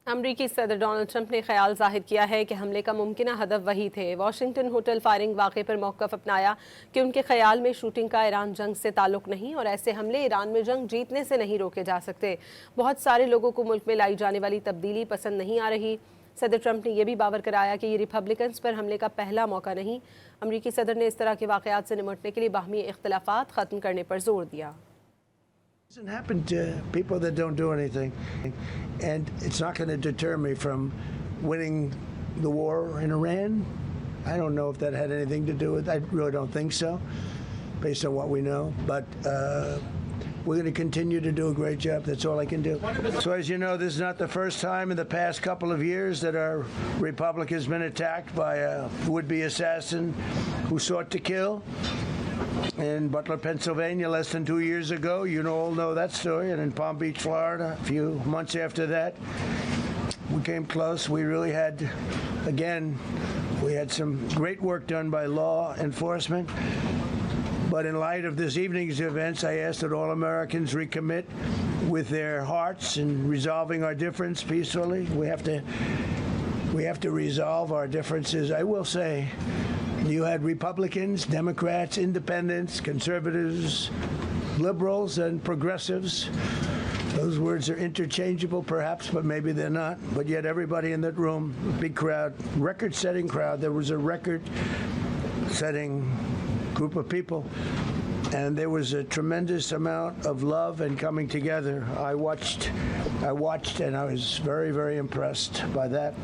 अमरीकी सदर Donald Trump ने ख्याल जाहिर किया है कि हमले का मुमकिन हदफ वही थे। वाशिंगटन होटल फायरिंग वाक़े पर मौक़िफ़ अपनाया कि उनके ख्याल में शूटिंग का ईरान जंग से ताल्लुक़ नहीं और ऐसे हमले ईरान में जंग जीतने से नहीं रोके जा सकते। बहुत सारे लोगों को मुल्क में लाई जाने वाली तब्दीली पसंद नहीं आ रही। सदर ट्रंप ने यह भी बावर कराया कि ये रिपब्लिकन्स पर हमले का पहला मौका नहीं। अमरीकी सदर ने इस तरह के वाक़यात से निमटने के लिए बाहमी इख्तिलाफ़ात ख़त्म करने पर जोर दिया। Doesn't happen to people that don't do anything, and it's not going to deter me from winning the war in Iran. I don't know if that had anything to do with it. I really don't think so, based on what we know. But we're going to continue to do a great job. That's all I can do. So as you know, this is not the first time in the past couple of years that our republic has been attacked by a would-be assassin who sought to kill. In Butler, Pennsylvania, less than 2 years ago, you all know that story, and in Palm Beach, Florida, a few months after that, we came close. We really had, again, we had some great work done by law enforcement. But in light of this evening's events, I ask that all Americans recommit with their hearts in resolving our difference peacefully. We have to resolve our differences. I will say, you had Republicans, Democrats, Independents, Conservatives, Liberals, and Progressives. Those words are interchangeable, perhaps, but maybe they're not. But yet everybody in that room, big crowd, record-setting crowd, there was a record-setting group of people. And there was a tremendous amount of love and coming together. I watched, and I was very, very impressed by that.